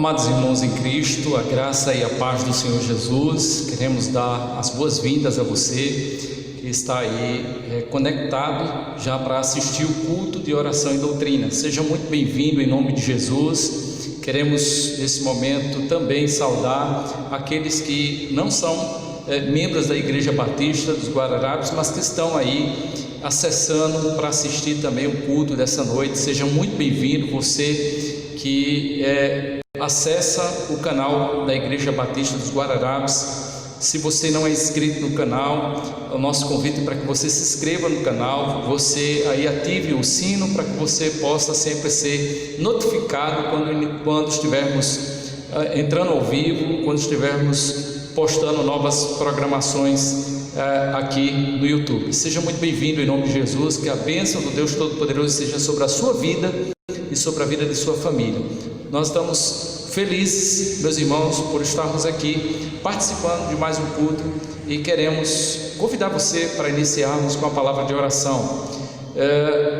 Amados irmãos em Cristo, a graça e a paz do Senhor Jesus, queremos dar as boas-vindas a você que está aí conectado já para assistir o culto de oração e doutrina. Seja muito bem-vindo em nome de Jesus. Queremos nesse momento também saudar aqueles que não são membros da Igreja Batista dos Guararapes, mas que estão aí acessando para assistir também o culto dessa noite. Seja muito bem-vindo, você que acessa o canal da Igreja Batista dos Guararapes. Se você não é inscrito no canal, o nosso convite é para que você se inscreva no canal, você aí ative o sino para que você possa sempre ser notificado quando estivermos entrando ao vivo, quando estivermos postando novas programações aqui no YouTube. Seja muito bem-vindo em nome de Jesus, que a bênção do Deus Todo-Poderoso seja sobre a sua vida e sobre a vida de sua família. Nós estamos felizes, meus irmãos, por estarmos aqui participando de mais um culto e queremos convidar você para iniciarmos com a palavra de oração.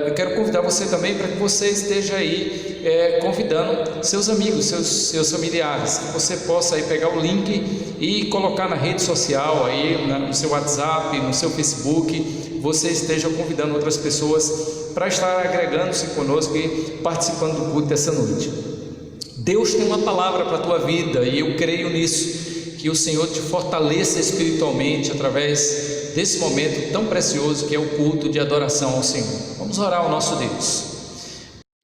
Eu quero convidar você também para que você esteja aí convidando seus amigos, seus familiares, que você possa aí pegar o link e colocar na rede social, aí no seu WhatsApp, no seu Facebook, você esteja convidando outras pessoas para estar agregando-se conosco e participando do culto dessa noite. Deus tem uma palavra para a tua vida e eu creio nisso, que o Senhor te fortaleça espiritualmente através desse momento tão precioso que é o culto de adoração ao Senhor. Vamos orar ao nosso Deus.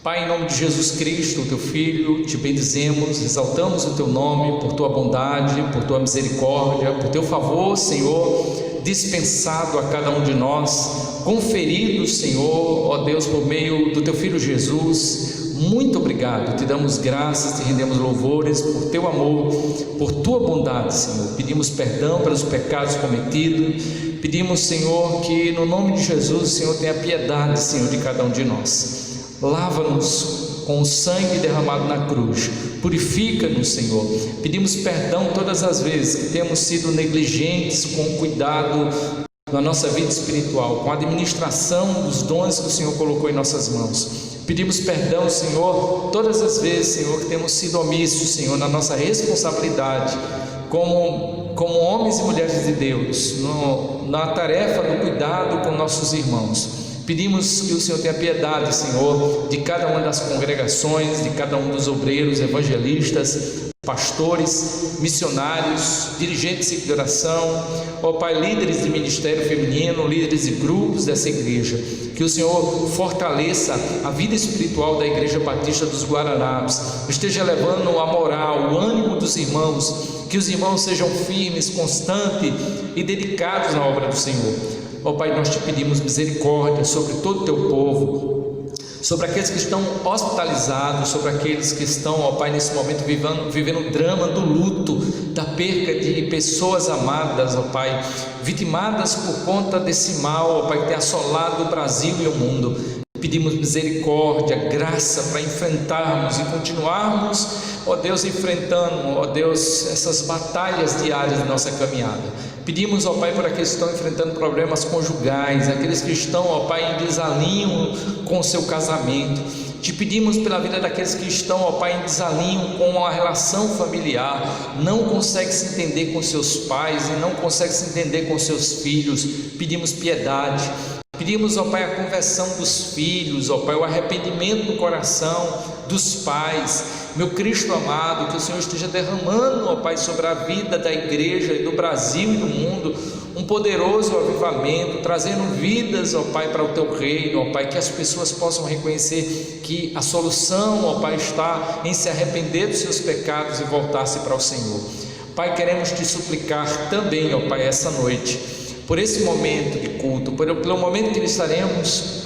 Pai, em nome de Jesus Cristo, o teu Filho, te bendizemos, exaltamos o teu nome por tua bondade, por tua misericórdia, por teu favor, Senhor, dispensado a cada um de nós, conferido, Senhor, ó Deus, por meio do teu Filho Jesus. Muito obrigado, te damos graças, te rendemos louvores por teu amor, por tua bondade, Senhor. Pedimos perdão pelos pecados cometidos, pedimos, Senhor, que no nome de Jesus o Senhor tenha piedade, Senhor, de cada um de nós. Lava-nos com o sangue derramado na cruz, purifica-nos, Senhor. Pedimos perdão todas as vezes que temos sido negligentes com o cuidado da nossa vida espiritual, com a administração dos dons que o Senhor colocou em nossas mãos. Pedimos perdão, Senhor, todas as vezes, Senhor, que temos sido omissos, Senhor, na nossa responsabilidade como homens e mulheres de Deus, na tarefa do cuidado com nossos irmãos. Pedimos que o Senhor tenha piedade, Senhor, de cada uma das congregações, de cada um dos obreiros, evangelistas, pastores, missionários, dirigentes de oração, ó Pai, líderes de ministério feminino, líderes de grupos dessa igreja. Que o Senhor fortaleça a vida espiritual da Igreja Batista dos Guararapes, esteja levando a moral, o ânimo dos irmãos, que os irmãos sejam firmes, constantes e dedicados na obra do Senhor. Ó Pai, nós te pedimos misericórdia sobre todo o teu povo, sobre aqueles que estão hospitalizados, sobre aqueles que estão, ó Pai, nesse momento vivendo o drama do luto, da perca de pessoas amadas, ó Pai, vitimadas por conta desse mal, ó Pai, que tem assolado o Brasil e o mundo. Pedimos misericórdia, graça para enfrentarmos e continuarmos, ó Deus, enfrentando, ó Deus, essas batalhas diárias da nossa caminhada. Pedimos, ó Pai, por aqueles que estão enfrentando problemas conjugais, aqueles que estão, ó Pai, em desalinho com o seu casamento. Te pedimos pela vida daqueles que estão, ó Pai, em desalinho com a relação familiar, não conseguem se entender com seus pais e não conseguem se entender com seus filhos. Pedimos piedade. Pedimos, ó Pai, a conversão dos filhos, ó Pai, o arrependimento no coração dos pais. Meu Cristo amado, que o Senhor esteja derramando, ó Pai, sobre a vida da igreja e do Brasil e do mundo, um poderoso avivamento, trazendo vidas, ó Pai, para o teu reino, ó Pai, que as pessoas possam reconhecer que a solução, ó Pai, está em se arrepender dos seus pecados e voltar-se para o Senhor. Pai, queremos te suplicar também, ó Pai, essa noite, por esse momento de culto, pelo momento que estaremos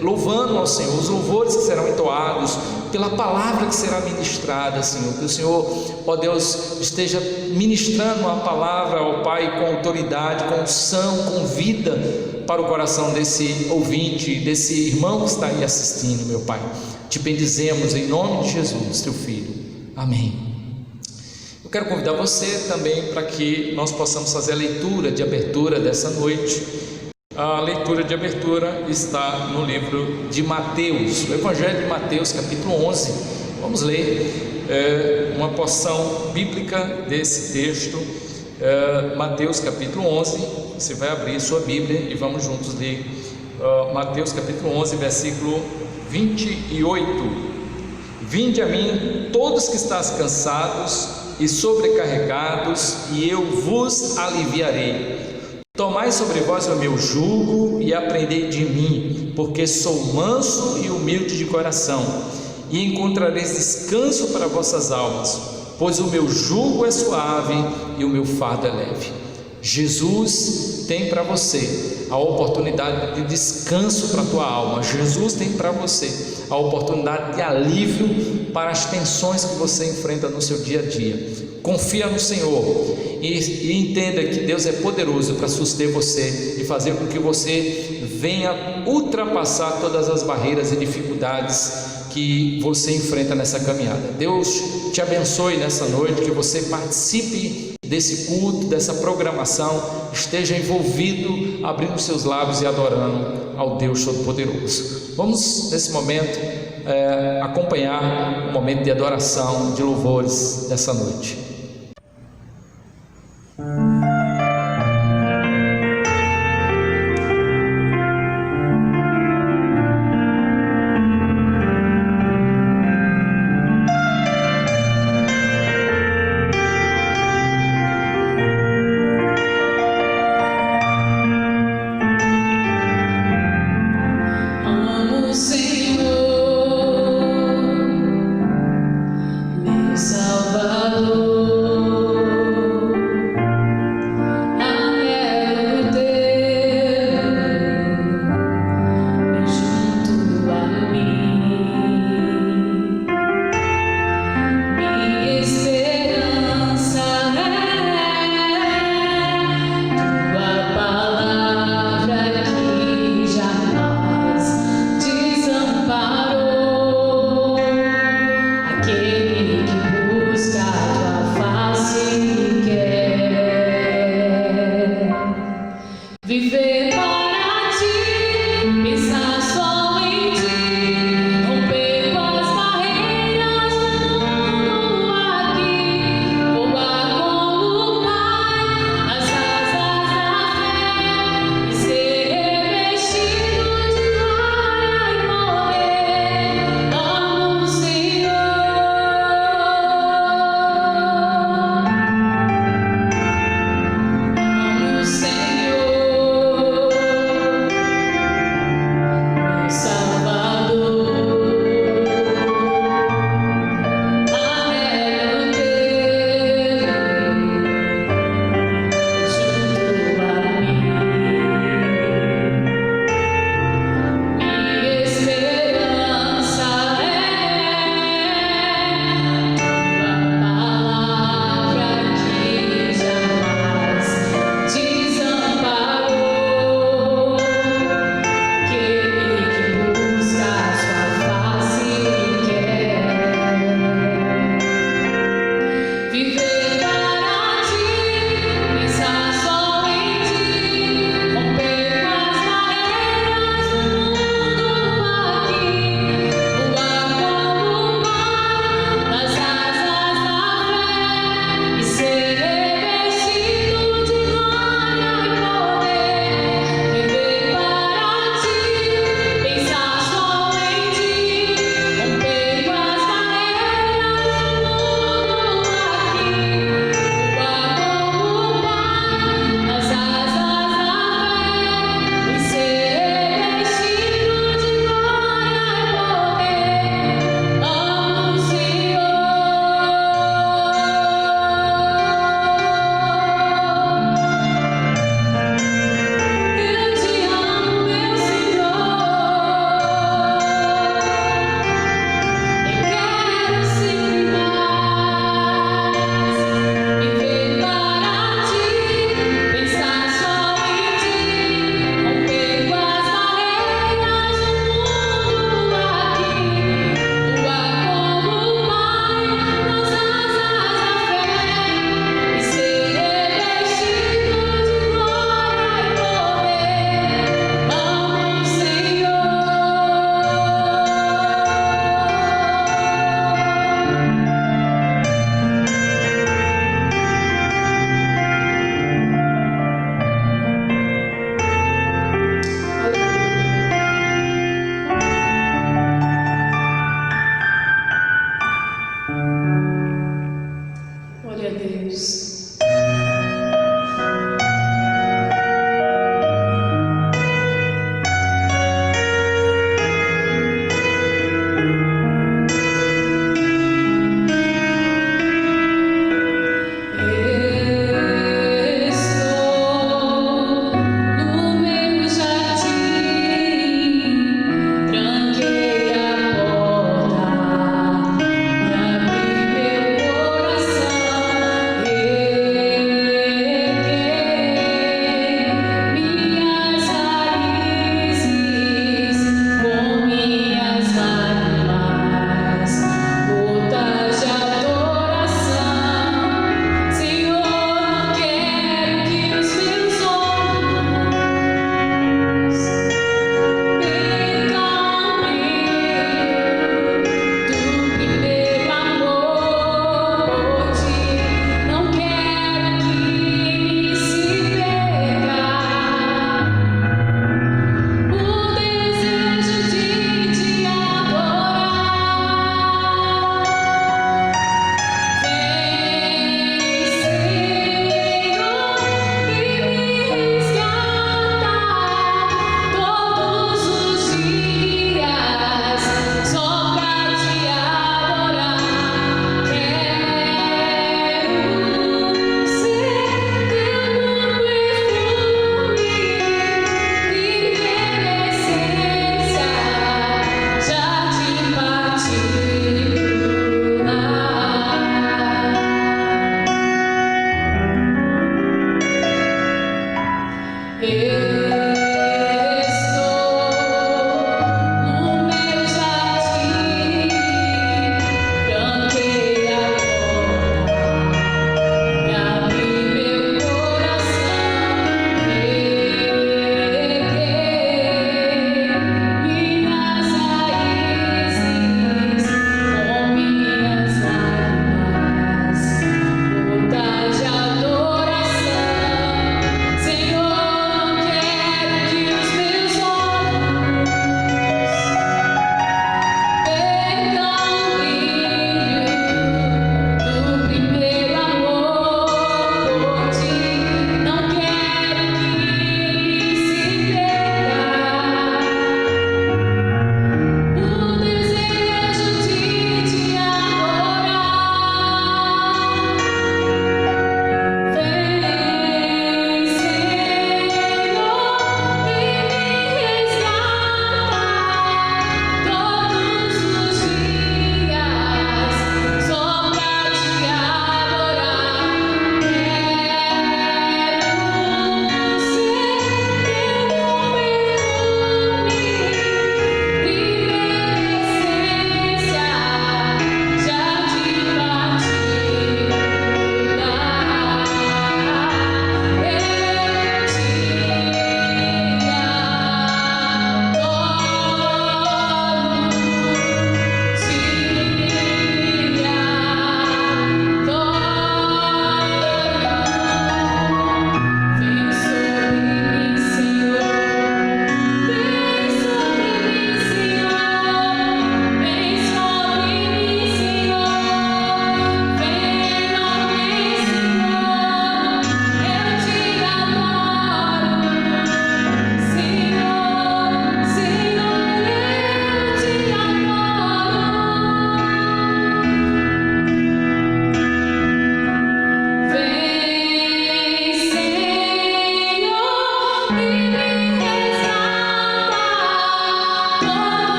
louvando ao Senhor, os louvores que serão entoados, pela palavra que será ministrada, Senhor, que o Senhor, ó Deus, esteja ministrando a palavra, ó Pai, com autoridade, com unção, com vida para o coração desse ouvinte, desse irmão que está aí assistindo, meu Pai. Te bendizemos em nome de Jesus, teu Filho. Amém. Eu quero convidar você também para que nós possamos fazer a leitura de abertura dessa noite. A leitura de abertura está no livro de Mateus, o Evangelho de Mateus, capítulo 11, Vamos ler uma porção bíblica desse texto, Mateus capítulo 11. Você vai abrir sua Bíblia e vamos juntos ler Mateus capítulo 11, versículo 28. Vinde a mim todos que estáis cansados e sobrecarregados, e eu vos aliviarei. Tomai sobre vós o meu jugo e aprendei de mim, porque sou manso e humilde de coração, e encontrareis descanso para vossas almas, pois o meu jugo é suave e o meu fardo é leve. Jesus tem para você a oportunidade de descanso para a tua alma. Jesus tem para você a oportunidade de alívio para as tensões que você enfrenta no seu dia a dia. Confia no Senhor e entenda que Deus é poderoso para suster você e fazer com que você venha ultrapassar todas as barreiras e dificuldades que você enfrenta nessa caminhada. Deus te abençoe nessa noite, que você participe desse culto, dessa programação, esteja envolvido, abrindo seus lábios e adorando ao Deus Todo-Poderoso. Vamos nesse momento acompanhar o momento de adoração, de louvores dessa noite. Senhor, meu Salvador.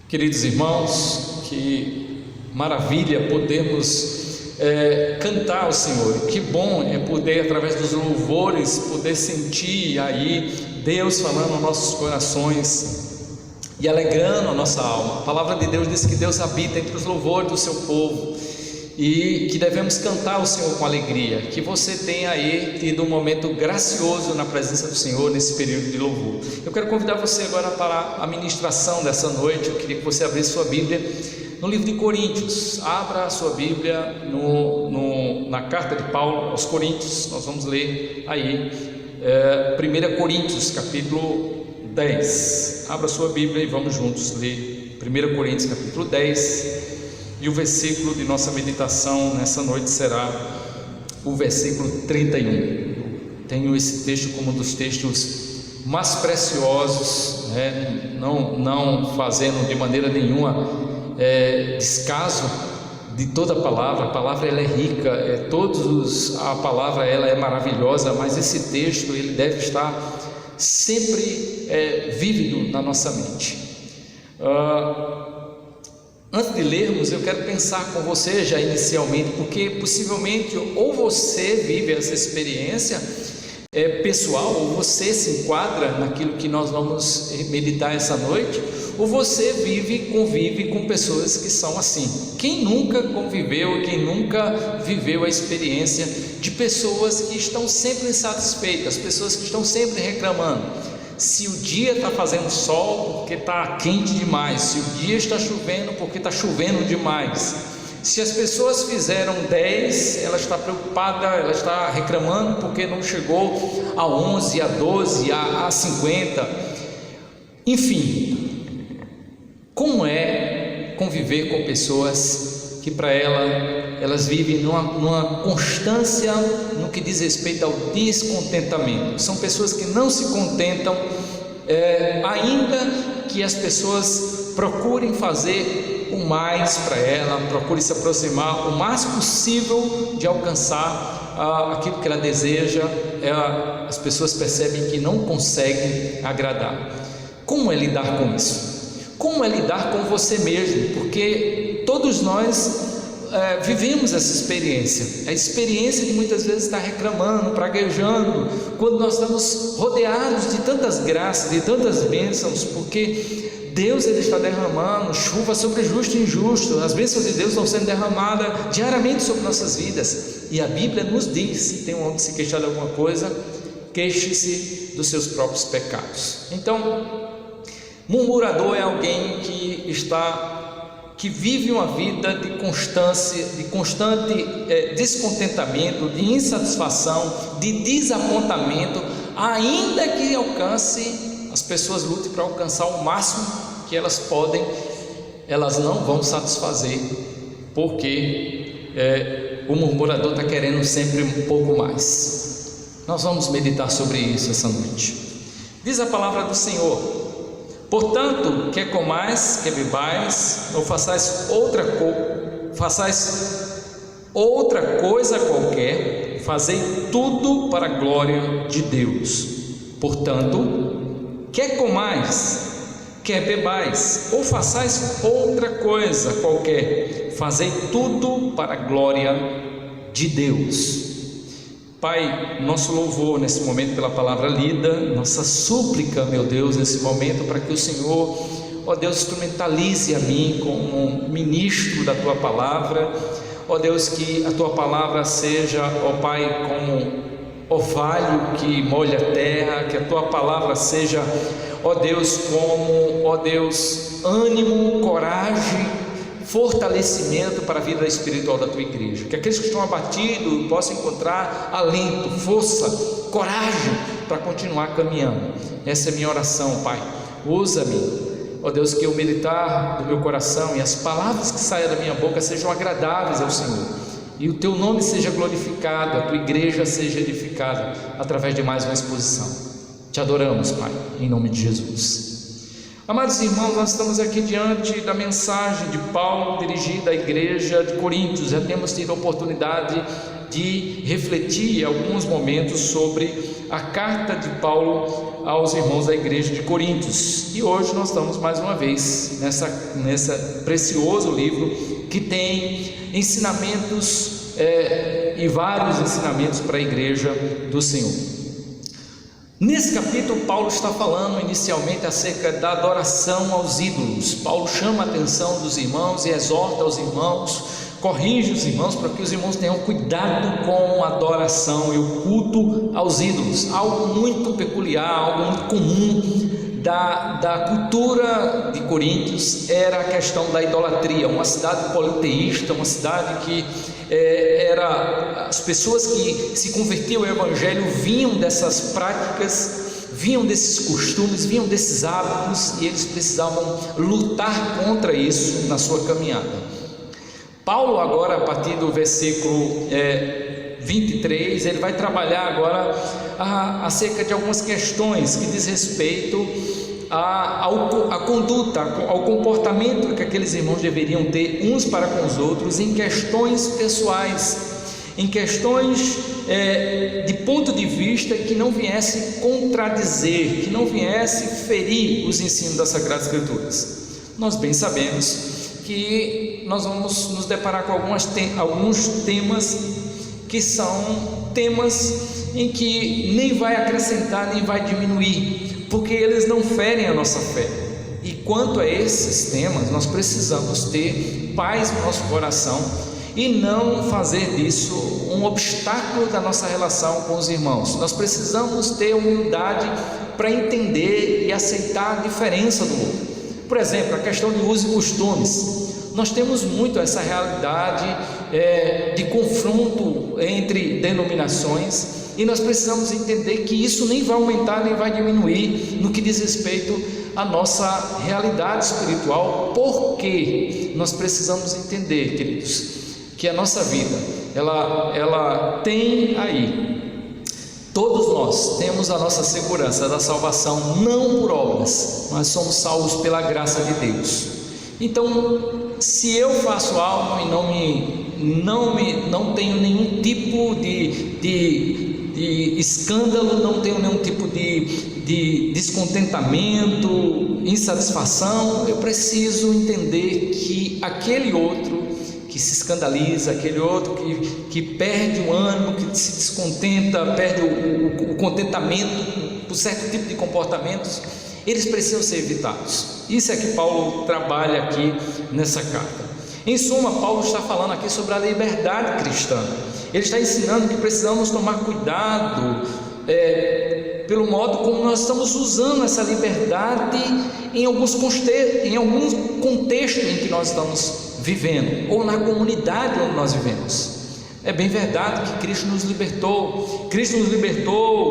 Queridos irmãos, que maravilha podermos cantar ao Senhor. Que bom é poder, através dos louvores, poder sentir aí Deus falando aos nossos corações e alegrando a nossa alma. A palavra de Deus diz que Deus habita entre os louvores do seu povo e que devemos cantar ao Senhor com alegria. Que você tenha aí tido um momento gracioso na presença do Senhor nesse período de louvor. Eu quero convidar você agora para a ministração dessa noite. Eu queria que você abrisse sua Bíblia no livro de Coríntios. Abra a sua Bíblia na carta de Paulo aos Coríntios. Nós vamos ler aí 1 Coríntios capítulo 10. Abra a sua Bíblia e vamos juntos ler 1 Coríntios capítulo 10. E o versículo de nossa meditação nessa noite será o versículo 31. Tenho esse texto como um dos textos mais preciosos, não fazendo de maneira nenhuma descaso de toda a palavra ela é rica, a palavra ela é maravilhosa, mas esse texto ele deve estar sempre vívido na nossa mente. Antes de lermos, eu quero pensar com você já inicialmente, porque possivelmente ou você vive essa experiência pessoal, ou você se enquadra naquilo que nós vamos meditar essa noite, ou você convive com pessoas que são assim. Quem nunca conviveu, quem nunca viveu a experiência de pessoas que estão sempre insatisfeitas, pessoas que estão sempre reclamando? Se o dia está fazendo sol, porque está quente demais. Se o dia está chovendo, porque está chovendo demais. Se as pessoas fizeram 10, ela está preocupada, ela está reclamando porque não chegou a 11, a 12, a 50. Enfim, como é conviver com pessoas que para elas vivem numa constância no que diz respeito ao descontentamento? São pessoas que não se contentam, ainda que as pessoas procurem fazer o mais para ela, procurem se aproximar o mais possível de alcançar aquilo que ela deseja, as pessoas percebem que não conseguem agradar. Como é lidar com isso? Como é lidar com você mesmo? Porque todos nós vivemos essa experiência, a experiência de muitas vezes estar reclamando, praguejando, quando nós estamos rodeados de tantas graças, de tantas bênçãos, porque Deus ele está derramando chuva sobre justo e injusto, as bênçãos de Deus estão sendo derramadas diariamente sobre nossas vidas, e a Bíblia nos diz: se tem um homem que se queixar de alguma coisa, queixe-se dos seus próprios pecados. Então, murmurador é alguém que vive uma vida de constância, de constante descontentamento, de insatisfação, de desapontamento, ainda que as pessoas lutem para alcançar o máximo que elas podem, elas não vão satisfazer, porque o murmurador está querendo sempre um pouco mais. Nós vamos meditar sobre isso essa noite. Diz a palavra do Senhor: portanto, quer comais, quer bebais, ou façais outra coisa qualquer, fazei tudo para a glória de Deus. Portanto, quer comais, quer bebais, ou façais outra coisa qualquer, fazei tudo para a glória de Deus. Pai, nosso louvor nesse momento pela palavra lida, nossa súplica, meu Deus, nesse momento, para que o Senhor, ó Deus, instrumentalize a mim como ministro da Tua palavra, ó Deus, que a Tua palavra seja, ó Pai, como orvalho que molha a terra, que a Tua palavra seja, ó Deus, como, ó Deus, ânimo, coragem, fortalecimento para a vida espiritual da Tua igreja, que aqueles que estão abatidos possam encontrar alento, força, coragem para continuar caminhando. Essa é a minha oração, Pai. Usa-me, ó Deus, que o meditar do meu coração e as palavras que saiam da minha boca sejam agradáveis ao Senhor, e o Teu nome seja glorificado, a Tua igreja seja edificada através de mais uma exposição. Te adoramos, Pai, em nome de Jesus. Amados irmãos, nós estamos aqui diante da mensagem de Paulo dirigida à igreja de Coríntios. Já temos tido a oportunidade de refletir em alguns momentos sobre a carta de Paulo aos irmãos da igreja de Coríntios. E hoje nós estamos mais uma vez nessa precioso livro que tem ensinamentos e vários ensinamentos para a igreja do Senhor. Nesse capítulo, Paulo está falando inicialmente acerca da adoração aos ídolos. Paulo chama a atenção dos irmãos e exorta os irmãos, corrige os irmãos para que os irmãos tenham cuidado com a adoração e o culto aos ídolos. Algo muito peculiar, algo muito comum da cultura de Coríntios era a questão da idolatria. Uma cidade politeísta, uma cidade que as pessoas que se convertiam ao evangelho vinham dessas práticas, vinham desses costumes, vinham desses hábitos, e eles precisavam lutar contra isso na sua caminhada. Paulo agora, a partir do versículo 23, ele vai trabalhar agora acerca de algumas questões que diz respeito à conduta, ao comportamento que aqueles irmãos deveriam ter uns para com os outros em questões pessoais, em questões de ponto de vista que não viesse contradizer, que não viesse ferir os ensinos das Sagradas Escrituras. Nós bem sabemos que nós vamos nos deparar com alguns temas que são temas em que nem vai acrescentar nem vai diminuir, porque eles não ferem a nossa fé. E quanto a esses temas, nós precisamos ter paz no nosso coração e não fazer disso um obstáculo da nossa relação com os irmãos. Nós precisamos ter humildade para entender e aceitar a diferença do outro. Por exemplo, a questão de uso e costumes. Nós temos muito essa realidade de confronto entre denominações, e nós precisamos entender que isso nem vai aumentar nem vai diminuir no que diz respeito à nossa realidade espiritual, porque nós precisamos entender, queridos, que a nossa vida ela tem aí, todos nós temos a nossa segurança da salvação não por obras, mas somos salvos pela graça de Deus. Então, se eu faço algo e não tenho nenhum tipo de escândalo, não tenho nenhum tipo de descontentamento, insatisfação, eu preciso entender que aquele outro que se escandaliza, aquele outro que perde o ânimo, que se descontenta, perde o contentamento por certo tipo de comportamentos, eles precisam ser evitados. Isso é que Paulo trabalha aqui nessa carta. Em suma, Paulo está falando aqui sobre a liberdade cristã. Ele está ensinando que precisamos tomar cuidado pelo modo como nós estamos usando essa liberdade em alguns contextos em que nós estamos vivendo, ou na comunidade onde nós vivemos. É bem verdade que Cristo nos libertou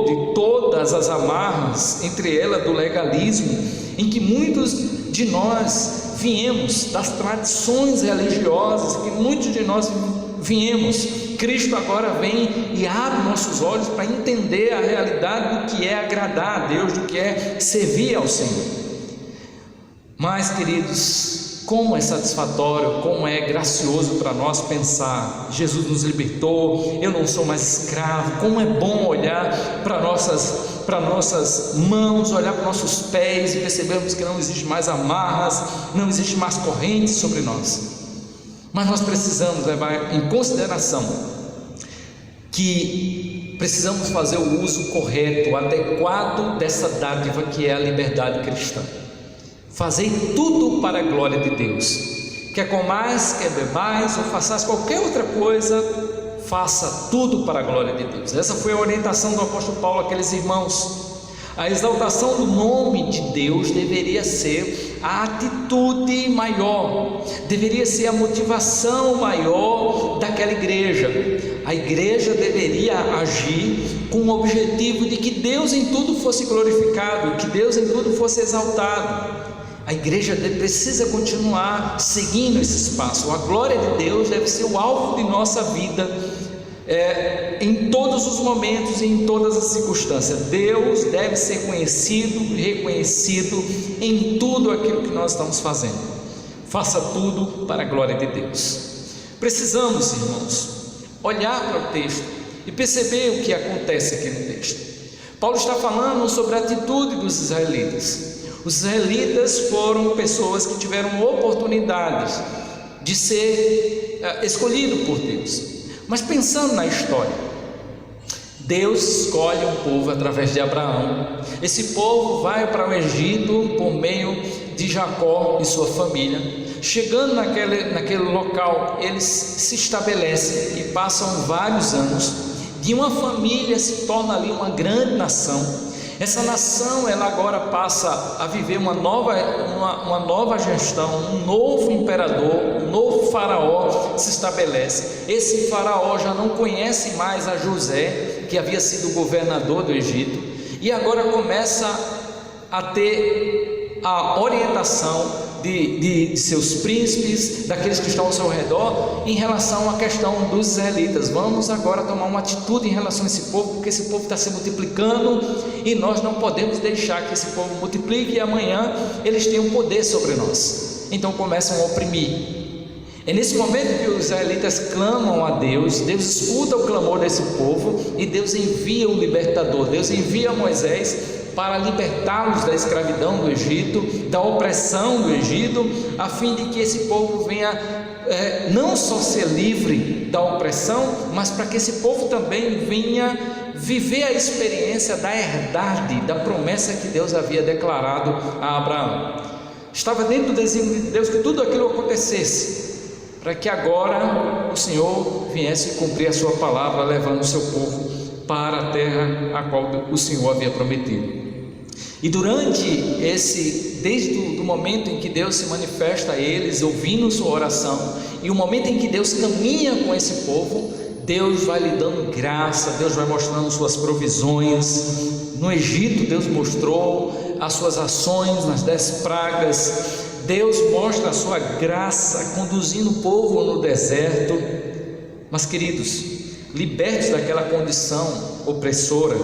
de todas as amarras, entre elas do legalismo, em que muitos de nós viemos, das tradições religiosas, que muitos de nós viemos. Cristo agora vem e abre nossos olhos para entender a realidade do que é agradar a Deus, do que é servir ao Senhor. Mas, queridos, como é satisfatório, como é gracioso para nós pensar: Jesus nos libertou, eu não sou mais escravo. Como é bom olhar para nossas mãos, olhar para nossos pés e percebermos que não existe mais amarras, não existe mais correntes sobre nós. Mas nós precisamos levar em consideração que precisamos fazer o uso correto, adequado dessa dádiva que é a liberdade cristã. Fazei tudo para a glória de Deus. Quer comais, quer bebais, ou façais qualquer outra coisa, faça tudo para a glória de Deus. Essa foi a orientação do apóstolo Paulo àqueles irmãos. A exaltação do nome de Deus deveria ser a atitude maior, deveria ser a motivação maior daquela igreja. A igreja deveria agir com o objetivo de que Deus em tudo fosse glorificado, que Deus em tudo fosse exaltado. A igreja precisa continuar seguindo esse espaço. A glória de Deus deve ser o alvo de nossa vida, em todos os momentos e em todas as circunstâncias. Deus deve ser conhecido e reconhecido em tudo aquilo que nós estamos fazendo. Faça tudo para a glória de Deus. Precisamos, irmãos, olhar para o texto e perceber o que acontece aqui no texto. Paulo está falando sobre a atitude dos israelitas. Os israelitas foram pessoas que tiveram oportunidades de ser escolhido por Deus. Mas pensando na história, Deus escolhe um povo através de Abraão. Esse povo vai para o Egito por meio de Jacó e sua família. Chegando naquele local, eles se estabelecem e passam vários anos. De uma família se torna ali uma grande nação. Essa nação, ela agora passa a viver uma nova gestão, um novo imperador, um novo faraó se estabelece. Esse faraó já não conhece mais a José, que havia sido governador do Egito, e agora começa a ter a orientação de seus príncipes, daqueles que estão ao seu redor, em relação à questão dos israelitas. Vamos agora tomar uma atitude em relação a esse povo, porque esse povo está se multiplicando e nós não podemos deixar que esse povo multiplique e amanhã eles tenham poder sobre nós. Então começam a oprimir. É nesse momento que os israelitas clamam a Deus. Deus escuta o clamor desse povo e Deus envia o libertador. Deus envia Moisés para libertá-los da escravidão do Egito, da opressão do Egito, a fim de que esse povo venha não só ser livre da opressão, mas para que esse povo também venha viver a experiência da herdade, da promessa que Deus havia declarado a Abraão. Estava dentro do desígnio de Deus que tudo aquilo acontecesse, para que agora o Senhor viesse cumprir a sua palavra, levando o seu povo para a terra a qual o Senhor havia prometido. E desde o momento em que Deus se manifesta a eles, ouvindo sua oração, e o momento em que Deus caminha com esse povo, Deus vai lhe dando graça, Deus vai mostrando suas provisões. No Egito, Deus mostrou as suas ações nas 10 pragas. Deus mostra a sua graça, conduzindo o povo no deserto. Mas, queridos, libertos daquela condição opressora,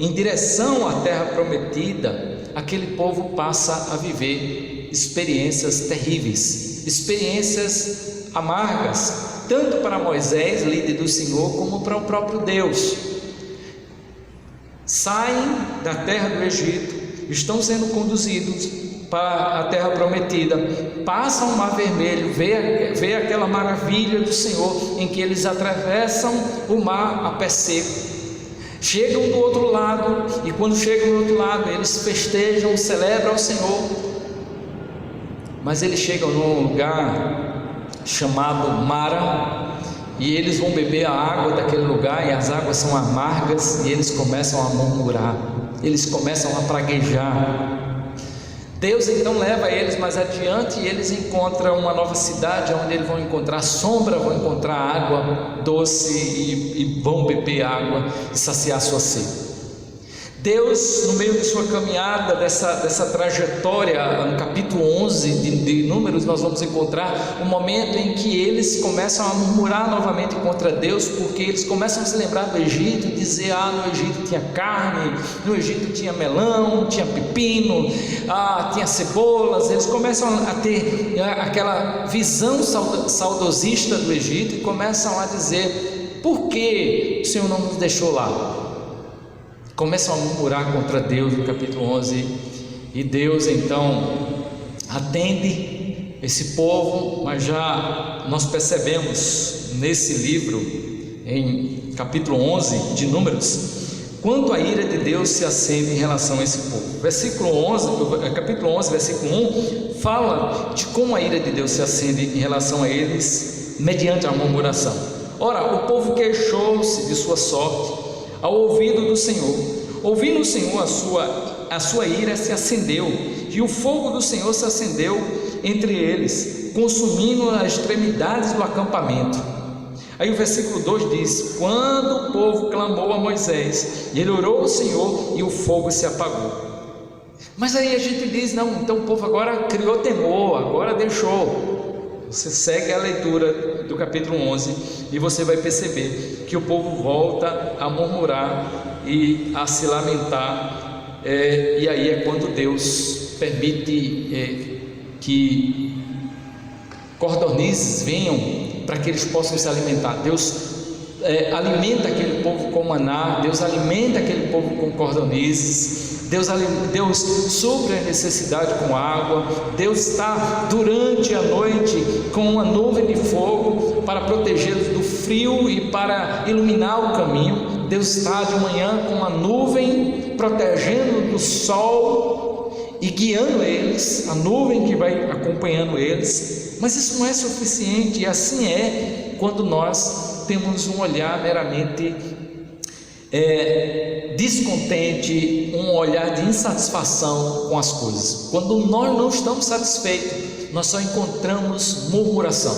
em direção à terra prometida, aquele povo passa a viver experiências terríveis, experiências amargas, tanto para Moisés, líder do Senhor, como para o próprio Deus. Saem da terra do Egito, estão sendo conduzidos para a terra prometida, passam o Mar Vermelho, vê aquela maravilha do Senhor, em que eles atravessam o mar a pé seco. Chegam do outro lado, e quando chegam do outro lado, eles festejam, celebram o Senhor. Mas eles chegam num lugar chamado Mara, e eles vão beber a água daquele lugar, e as águas são amargas, e eles começam a murmurar, eles começam a praguejar. Deus então leva eles mais adiante, e eles encontram uma nova cidade, onde eles vão encontrar sombra, vão encontrar água doce, e vão beber água e saciar sua sede. Deus, no meio de sua caminhada, dessa trajetória, no capítulo 11 de Números, nós vamos encontrar um momento em que eles começam a murmurar novamente contra Deus, porque eles começam a se lembrar do Egito e dizer: no Egito tinha carne, no Egito tinha melão, tinha pepino, tinha cebolas. Eles começam a ter aquela visão saudosista do Egito e começam a dizer: por que o Senhor não nos deixou lá? Começam a murmurar contra Deus no capítulo 11, e Deus então atende esse povo. Mas já nós percebemos nesse livro, em capítulo 11 de Números, quanto a ira de Deus se acende em relação a esse povo. Capítulo 11, versículo 1, fala de como a ira de Deus se acende em relação a eles, mediante a murmuração. Ora, o povo queixou-se de sua sorte ao ouvido do Senhor. Ouvindo o Senhor, a sua ira se acendeu, e o fogo do Senhor se acendeu entre eles, consumindo as extremidades do acampamento. Aí o versículo 2 diz: quando o povo clamou a Moisés, ele orou ao Senhor, e o fogo se apagou. Mas aí a gente diz: não, então o povo agora criou temor, agora deixou. Você segue a leitura do capítulo 11 e você vai perceber que o povo volta a murmurar e a se lamentar, e aí é quando Deus permite que cordonizes venham para que eles possam se alimentar. Deus alimenta aquele povo com maná, Deus alimenta aquele povo com cordonizes, Deus supre a necessidade com água, Deus está durante a noite com uma nuvem de fogo para protegê-los do frio e para iluminar o caminho. Deus está de manhã com uma nuvem protegendo do sol e guiando eles, a nuvem que vai acompanhando eles. Mas isso não é suficiente, e assim é quando nós temos um olhar meramente descontente, um olhar de insatisfação com as coisas. Quando nós não estamos satisfeitos, nós só encontramos murmuração,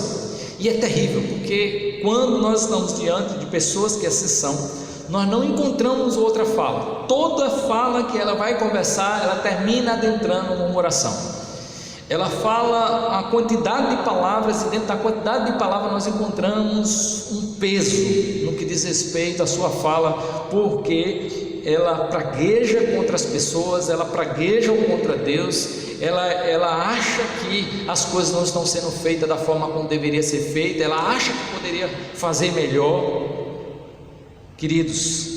e é terrível, porque quando nós estamos diante de pessoas que assim são, nós não encontramos outra fala. Toda fala que ela vai conversar, ela termina adentrando murmuração. Ela fala a quantidade de palavras, e dentro da quantidade de palavras nós encontramos um peso no que diz respeito à sua fala, porque ela pragueja contra as pessoas, ela pragueja contra Deus, ela acha que as coisas não estão sendo feitas da forma como deveria ser feita, ela acha que poderia fazer melhor. Queridos,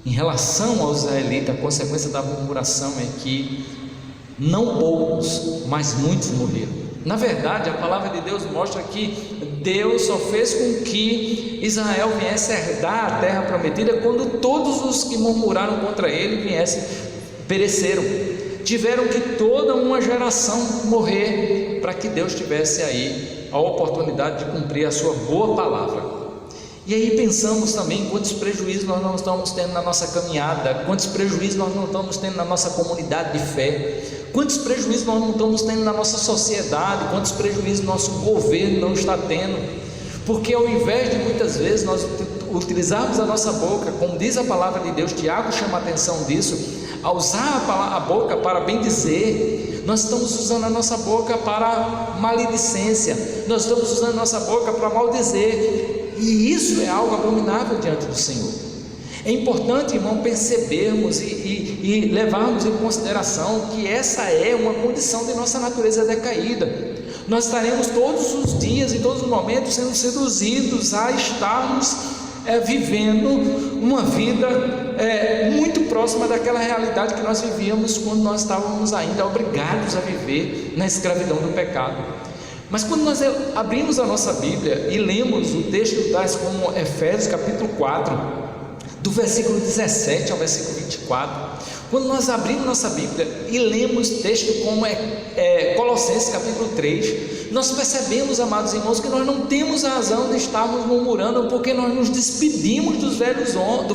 em relação aos israelitas, a consequência da murmuração é que não poucos, mas muitos morreram. Na verdade, a palavra de Deus mostra que Deus só fez com que Israel viesse herdar a terra prometida quando todos os que murmuraram contra ele pereceram. Tiveram que toda uma geração morrer para que Deus tivesse aí a oportunidade de cumprir a sua boa palavra. E aí pensamos também quantos prejuízos nós não estamos tendo na nossa caminhada, quantos prejuízos nós não estamos tendo na nossa comunidade de fé, quantos prejuízos nós não estamos tendo na nossa sociedade, quantos prejuízos nosso governo não está tendo, porque ao invés de muitas vezes nós utilizarmos a nossa boca, como diz a palavra de Deus, Tiago chama a atenção disso, a usar a boca para bem dizer, nós estamos usando a nossa boca para maledicência, nós estamos usando a nossa boca para maldizer, e isso é algo abominável diante do Senhor. É importante, irmão, percebermos e levarmos em consideração que essa é uma condição de nossa natureza decaída. Nós estaremos todos os dias e todos os momentos sendo seduzidos a estarmos vivendo uma vida muito próxima daquela realidade que nós vivíamos quando nós estávamos ainda obrigados a viver na escravidão do pecado. Mas quando nós abrimos a nossa Bíblia e lemos o texto tais como Efésios capítulo 4, do versículo 17 ao versículo 24, quando nós abrimos nossa Bíblia e lemos texto como Colossenses capítulo 3, nós percebemos, amados irmãos, que nós não temos a razão de estarmos murmurando, porque nós nos despedimos do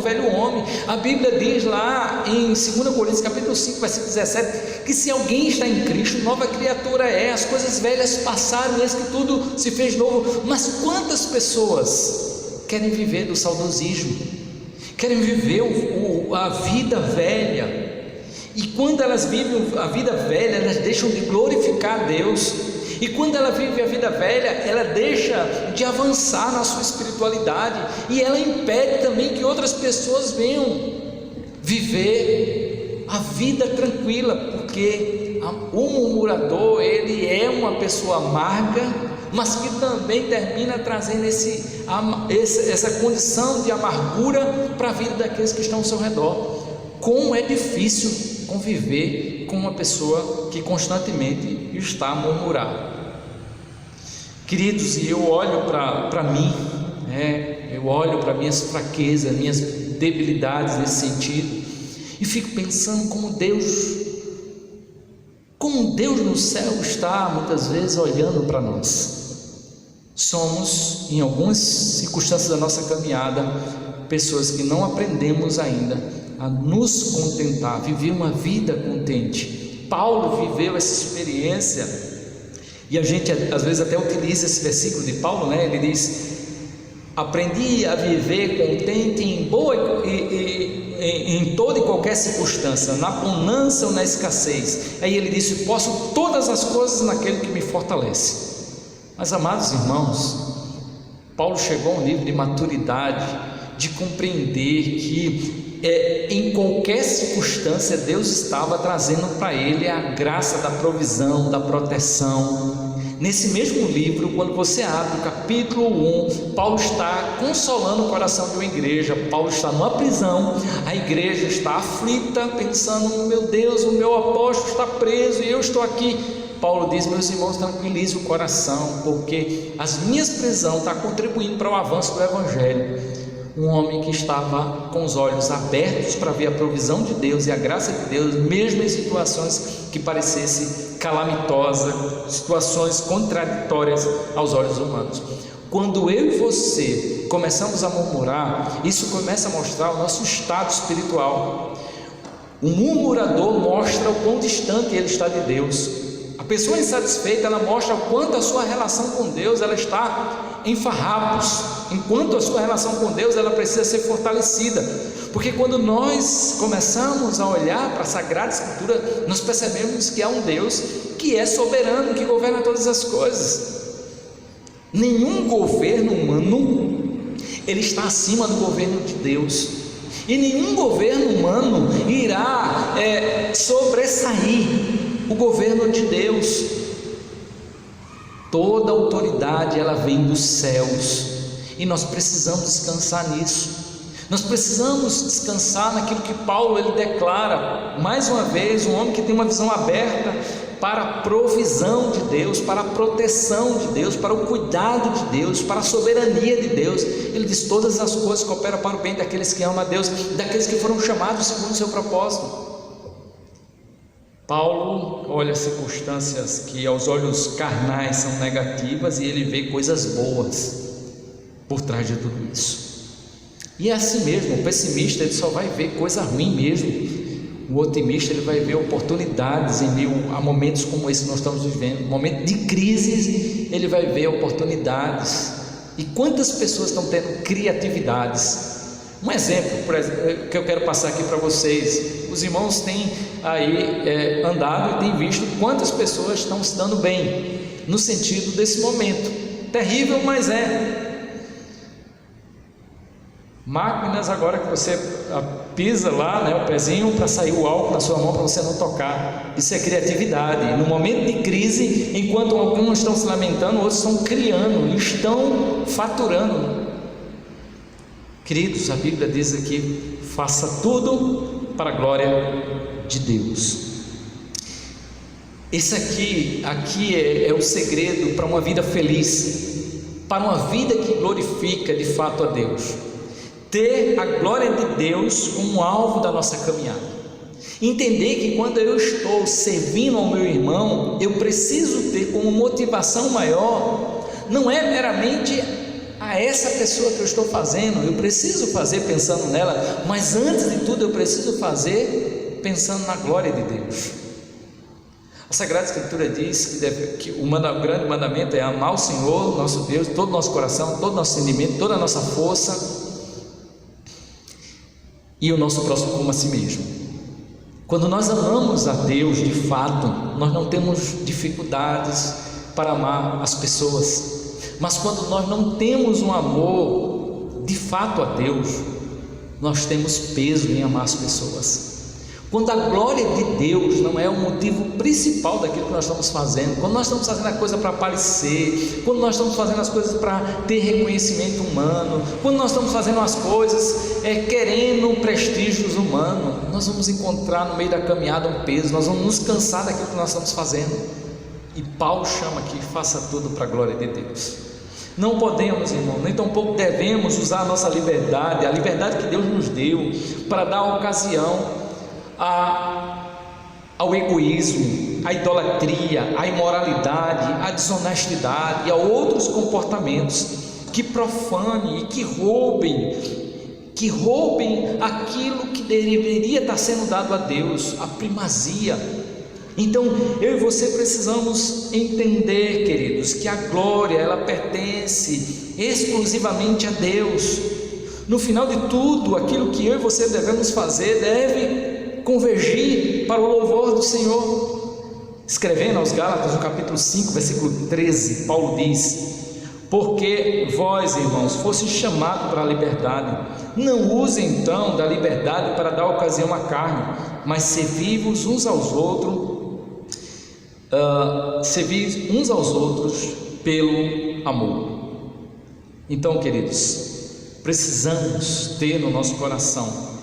velho homem. A Bíblia diz lá em 2 Coríntios capítulo 5, versículo 17, que se alguém está em Cristo, nova criatura é, as coisas velhas passaram, eis que tudo se fez novo. Mas quantas pessoas querem viver do saudosismo, querem viver a vida velha, e quando elas vivem a vida velha, elas deixam de glorificar a Deus, e quando ela vive a vida velha, ela deixa de avançar na sua espiritualidade, e ela impede também que outras pessoas venham viver a vida tranquila, porque o murmurador, ele é uma pessoa amarga, mas que também termina trazendo essa condição de amargura para a vida daqueles que estão ao seu redor. Como é difícil conviver com uma pessoa que constantemente está a murmurar. Queridos, e eu olho para mim, eu olho para minhas fraquezas, minhas debilidades nesse sentido, e fico pensando como Deus no céu está muitas vezes olhando para nós. Somos, em algumas circunstâncias da nossa caminhada, pessoas que não aprendemos ainda a nos contentar, viver uma vida contente. Paulo viveu essa experiência, e a gente às vezes até utiliza esse versículo de Paulo, ele diz: aprendi a viver contente em toda e qualquer circunstância, na bonança ou na escassez. Aí ele disse: posso todas as coisas naquele que me fortalece. Mas, amados irmãos, Paulo chegou a um nível de maturidade, de compreender que em qualquer circunstância Deus estava trazendo para ele a graça da provisão, da proteção. nesse mesmo livro, quando você abre o capítulo 1, Paulo está consolando o coração de uma igreja. Paulo está numa prisão, a igreja está aflita, pensando: meu Deus, o meu apóstolo está preso e eu estou aqui. Paulo diz: meus irmãos, tranquilize o coração, porque as minhas prisões estão contribuindo para o avanço do evangelho. Um homem que estava com os olhos abertos para ver a provisão de Deus e a graça de Deus, mesmo em situações que parecessem calamitosas, situações contraditórias aos olhos humanos. Quando eu e você começamos a murmurar, isso começa a mostrar o nosso estado espiritual. O murmurador mostra o quão distante ele está de Deus. A pessoa insatisfeita, ela mostra o quanto a sua relação com Deus ela está em farrapos, enquanto a sua relação com Deus ela precisa ser fortalecida, porque quando nós começamos a olhar para a Sagrada Escritura, nós percebemos que há um Deus que é soberano, que governa todas as coisas. Nenhum governo humano ele está acima do governo de Deus, e nenhum governo humano irá sobressair o governo de Deus. Toda autoridade ela vem dos céus, e nós precisamos descansar nisso. Nós precisamos descansar naquilo que Paulo ele declara, mais uma vez, um homem que tem uma visão aberta para a provisão de Deus, para a proteção de Deus, para o cuidado de Deus, para a soberania de Deus. Ele diz: todas as coisas cooperam para o bem daqueles que amam a Deus, daqueles que foram chamados segundo o seu propósito. Paulo olha circunstâncias que aos olhos carnais são negativas e ele vê coisas boas por trás de tudo isso. E é assim mesmo, o pessimista ele só vai ver coisa ruim mesmo. O otimista ele vai ver oportunidades em meio a momentos como esse que nós estamos vivendo. Momento de crises, ele vai ver oportunidades. E quantas pessoas estão tendo criatividades? Um exemplo, por exemplo, que eu quero passar aqui para vocês. Os irmãos têm aí andado e têm visto quantas pessoas estão se dando bem no sentido desse momento. Terrível, mas máquinas agora que você pisa lá, né, o pezinho para sair o álcool na sua mão para você não tocar. Isso é criatividade. No momento de crise, enquanto alguns estão se lamentando, outros estão criando, estão faturando. Queridos, a Bíblia diz aqui: faça tudo para a glória de Deus. Esse aqui é o segredo para uma vida feliz, para uma vida que glorifica de fato a Deus. Ter a glória de Deus como alvo da nossa caminhada. Entender que quando eu estou servindo ao meu irmão, eu preciso ter como motivação maior, não é meramente a essa pessoa que eu estou fazendo, eu preciso fazer pensando nela, mas antes de tudo eu preciso fazer pensando na glória de Deus. A Sagrada Escritura diz que o grande mandamento é amar o Senhor, nosso Deus, todo o nosso coração, todo o nosso sentimento, toda a nossa força, e o nosso próximo como a si mesmo. Quando nós amamos a Deus de fato, nós não temos dificuldades para amar as pessoas. Mas quando nós não temos um amor de fato a Deus, nós temos peso em amar as pessoas. Quando a glória de Deus não é o motivo principal daquilo que nós estamos fazendo, quando nós estamos fazendo a coisa para aparecer, quando nós estamos fazendo as coisas para ter reconhecimento humano, quando nós estamos fazendo as coisas querendo prestígios humanos, nós vamos encontrar no meio da caminhada um peso, nós vamos nos cansar daquilo que nós estamos fazendo. E Paulo chama aqui: faça tudo para a glória de Deus. Não podemos, irmão, nem tampouco devemos usar a nossa liberdade, a liberdade que Deus nos deu, para dar ocasião ao egoísmo, à idolatria, à imoralidade, à desonestidade e a outros comportamentos que profanem e que roubem aquilo que deveria estar sendo dado a Deus, a primazia. Então eu e você precisamos entender, queridos, que a glória ela pertence exclusivamente a Deus. No final de tudo, aquilo que eu e você devemos fazer deve convergir para o louvor do Senhor. Escrevendo aos Gálatas no capítulo 5, versículo 13, Paulo diz: porque vós, irmãos, fostes chamados para a liberdade, não usem então da liberdade para dar ocasião à carne, mas servi-vos uns aos outros servir uns aos outros pelo amor. Então, queridos, precisamos ter no nosso coração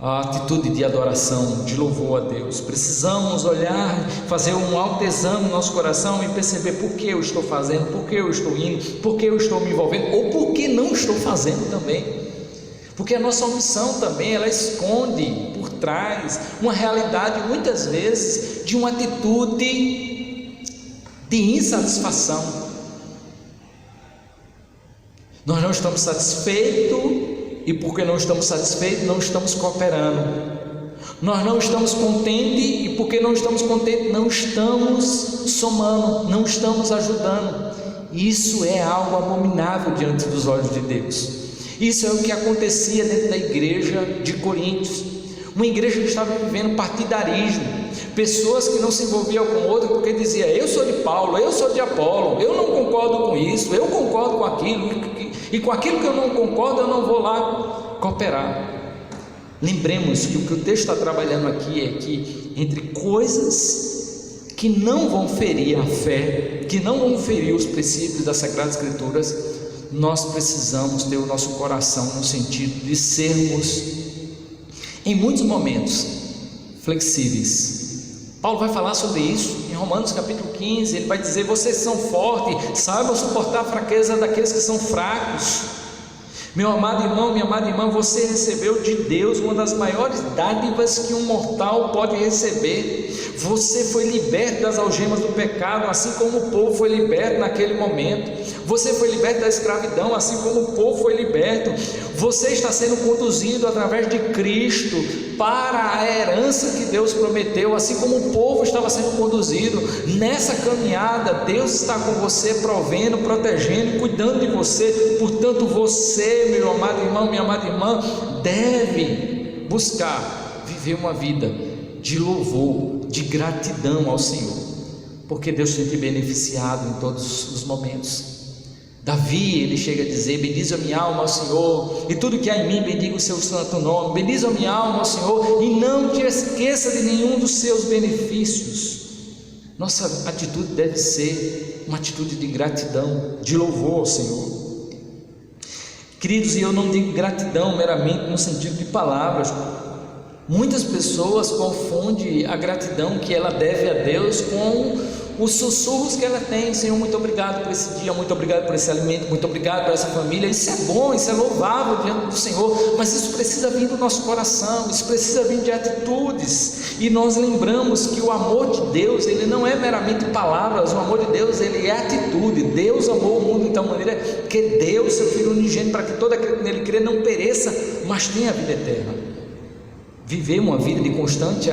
a atitude de adoração, de louvor a Deus. Precisamos olhar, fazer um autoexame no nosso coração e perceber por que eu estou fazendo, por que eu estou indo, por que eu estou me envolvendo, ou por que não estou fazendo também. Porque a nossa omissão também, ela esconde por trás uma realidade, muitas vezes, de uma atitude de insatisfação. Nós não estamos satisfeitos, e porque não estamos satisfeitos, não estamos cooperando. Nós não estamos contentes, e porque não estamos contentes, não estamos somando, não estamos ajudando. Isso é algo abominável diante dos olhos de Deus. Isso é o que acontecia dentro da igreja de Coríntios, uma igreja que estava vivendo partidarismo, pessoas que não se envolviam com o outro porque dizia: eu sou de Paulo, eu sou de Apolo, eu não concordo com isso, eu concordo com aquilo, e com aquilo que eu não concordo eu não vou lá cooperar. Lembremos que o que o texto está trabalhando aqui é que entre coisas que não vão ferir a fé, que não vão ferir os princípios das Sagradas Escrituras, nós precisamos ter o nosso coração no sentido de sermos, em muitos momentos, flexíveis. Paulo vai falar sobre isso em Romanos capítulo 15, ele vai dizer: vocês são fortes, saibam suportar a fraqueza daqueles que são fracos. Meu amado irmão, minha amada irmã, você recebeu de Deus uma das maiores dádivas que um mortal pode receber. Você foi liberto das algemas do pecado, assim como o povo foi liberto naquele momento. Você foi liberto da escravidão, assim como o povo foi liberto. Você está sendo conduzido através de Cristo para a herança que Deus prometeu, assim como o povo estava sendo conduzido. Nessa caminhada, Deus está com você, provendo, protegendo, cuidando de você. Portanto, você, meu amado irmão, minha amada irmã, deve buscar viver uma vida de louvor, de gratidão ao Senhor, porque Deus tem te beneficiado em todos os momentos. Davi, ele chega a dizer: bendize a minha alma ao Senhor, e tudo que há em mim bendiga o seu santo nome. Bendize a minha alma ao Senhor, e não te esqueça de nenhum dos seus benefícios. Nossa atitude deve ser uma atitude de gratidão, de louvor ao Senhor. Queridos, e eu não digo gratidão meramente no sentido de palavras. Muitas pessoas confundem a gratidão que ela deve a Deus com os sussurros que ela tem: Senhor, muito obrigado por esse dia, muito obrigado por esse alimento, muito obrigado por essa família. Isso é bom, isso é louvável diante do Senhor, mas isso precisa vir do nosso coração, isso precisa vir de atitudes. E nós lembramos que o amor de Deus, ele não é meramente palavras, o amor de Deus, ele é atitude. Deus amou o mundo de tal maneira que deu seu Filho unigênito para que todo aquele que nele crê não pereça, mas tenha a vida eterna. Viver uma vida de constante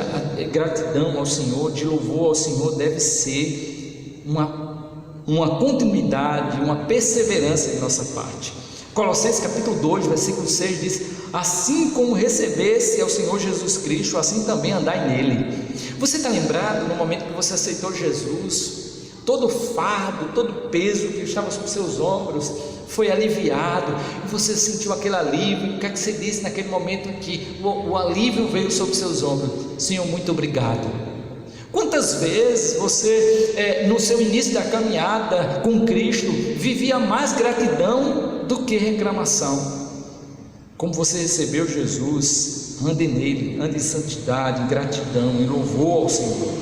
gratidão ao Senhor, de louvor ao Senhor, deve ser uma continuidade, uma perseverança de nossa parte. Colossenses capítulo 2, versículo 6 diz: assim como recebesse ao Senhor Jesus Cristo, assim também andai nele. Você está lembrado no momento que você aceitou Jesus? Todo o fardo, todo o peso que estava sobre seus ombros foi aliviado, e você sentiu aquele alívio. O que é que você disse naquele momento que o alívio veio sobre seus ombros? Senhor, muito obrigado. Quantas vezes você, no seu início da caminhada com Cristo, vivia mais gratidão do que reclamação? Como você recebeu Jesus, ande nele, ande em santidade, em gratidão, em louvor ao Senhor.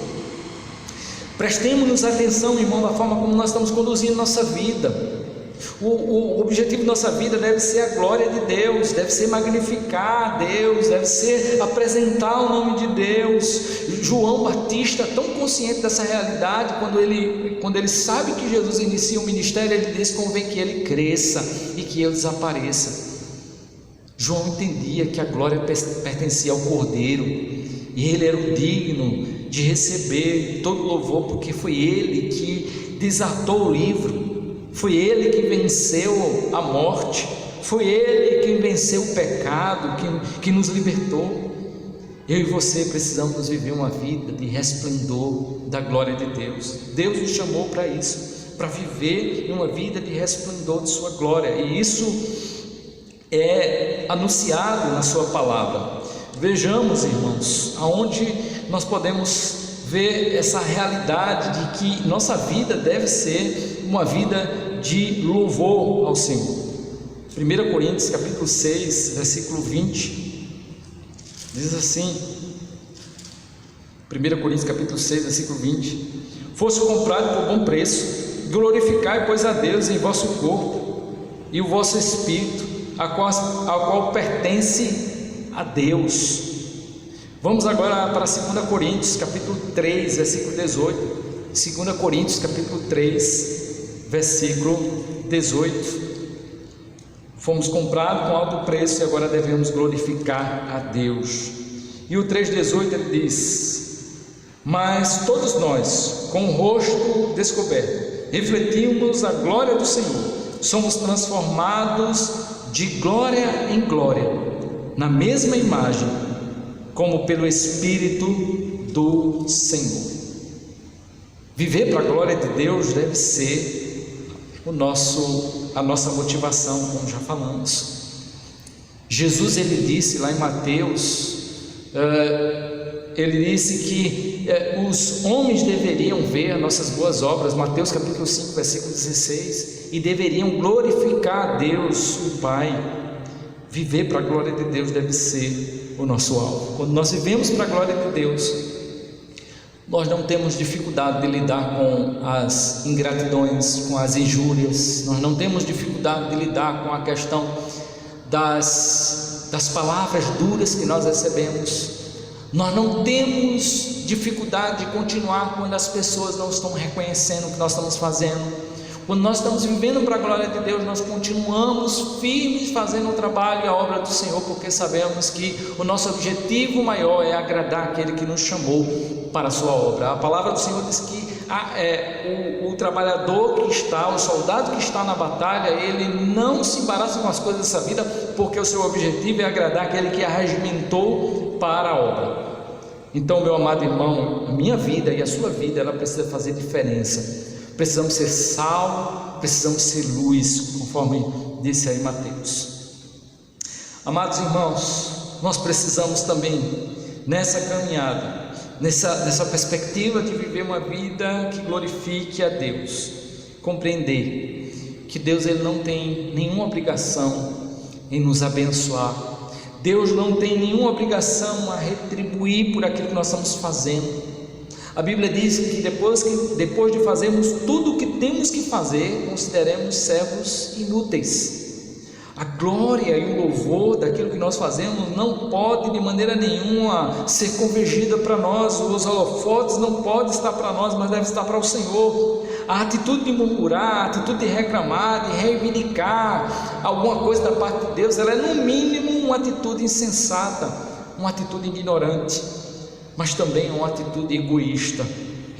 Prestemos-nos atenção, irmão, da forma como nós estamos conduzindo nossa vida. O objetivo da nossa vida deve ser a glória de Deus, deve ser magnificar a Deus, deve ser apresentar o nome de Deus. João Batista, tão consciente dessa realidade, quando ele sabe que Jesus inicia o ministério, ele diz: convém que ele cresça e que eu desapareça. João entendia que a glória pertencia ao Cordeiro, e ele era o digno de receber todo louvor, porque foi ele que desatou o livro, foi ele que venceu a morte, foi ele que venceu o pecado, que nos libertou. Eu e você precisamos viver uma vida de resplendor da glória de Deus. Deus nos chamou para isso, para viver uma vida de resplendor de sua glória, e isso é anunciado na sua palavra. Vejamos, irmãos, aonde nós podemos ver essa realidade de que nossa vida deve ser uma vida de louvor ao Senhor. 1 Coríntios capítulo 6, versículo 20, diz assim, 1 Coríntios capítulo 6, versículo 20: fosse comprado por bom preço, glorificai, pois, a Deus em vosso corpo e o vosso espírito, a qual pertence a Deus. Vamos agora para 2 Coríntios capítulo 3, versículo 18. 2 Coríntios capítulo 3, versículo 18. Fomos comprados com alto preço e agora devemos glorificar a Deus. E o 3,18 ele diz: mas todos nós, com o rosto descoberto, refletimos a glória do Senhor, somos transformados de glória em glória, na mesma imagem, como pelo Espírito do Senhor. Viver para a glória de Deus deve ser a nossa motivação, como já falamos. Jesus, ele disse lá em Mateus, ele disse que os homens deveriam ver nossas boas obras, Mateus capítulo 5, versículo 16, e deveriam glorificar a Deus, o Pai. Viver para a glória de Deus deve ser o nosso alvo. Quando nós vivemos para a glória de Deus, nós não temos dificuldade de lidar com as ingratidões, com as injúrias, nós não temos dificuldade de lidar com a questão das palavras duras que nós recebemos, nós não temos dificuldade de continuar quando as pessoas não estão reconhecendo o que nós estamos fazendo. Quando nós estamos vivendo para a glória de Deus, nós continuamos firmes fazendo o trabalho e a obra do Senhor, porque sabemos que o nosso objetivo maior é agradar aquele que nos chamou para a sua obra. A palavra do Senhor diz que o trabalhador que está, o soldado que está na batalha, ele não se embaraça com as coisas dessa vida, porque o seu objetivo é agradar aquele que arregimentou para a obra. Então, meu amado irmão, a minha vida e a sua vida, ela precisa fazer diferença. Precisamos ser sal, precisamos ser luz, conforme disse aí Mateus. Amados irmãos, nós precisamos também, nessa caminhada, nessa perspectiva de viver uma vida que glorifique a Deus, compreender que Deus, ele não tem nenhuma obrigação em nos abençoar. Deus não tem nenhuma obrigação a retribuir por aquilo que nós estamos fazendo. A Bíblia diz que depois de fazermos tudo o que temos que fazer, consideremos servos inúteis. A glória e o louvor daquilo que nós fazemos não pode de maneira nenhuma ser convergida para nós. Os holofotes não podem estar para nós, mas devem estar para o Senhor. A atitude de murmurar, a atitude de reclamar, de reivindicar alguma coisa da parte de Deus, ela é no mínimo uma atitude insensata, uma atitude ignorante, mas também uma atitude egoísta,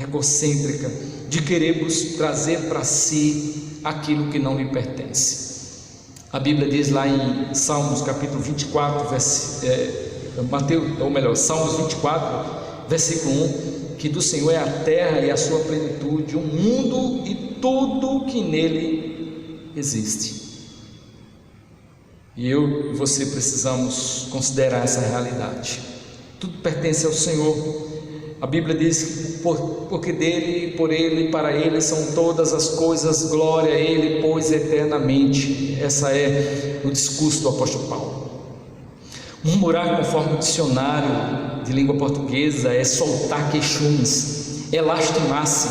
egocêntrica, de querermos trazer para si aquilo que não lhe pertence. A Bíblia diz lá em Salmos capítulo 24, Salmos 24, versículo 1, que do Senhor é a terra e a sua plenitude, o mundo e tudo que nele existe. E eu e você precisamos considerar essa realidade. Tudo pertence ao Senhor. A Bíblia diz que porque dele, por ele e para ele são todas as coisas, glória a ele, pois eternamente. Essa é o discurso do apóstolo Paulo. Murmurar, conforme o dicionário de língua portuguesa, é soltar queixumes, é lastimar-se,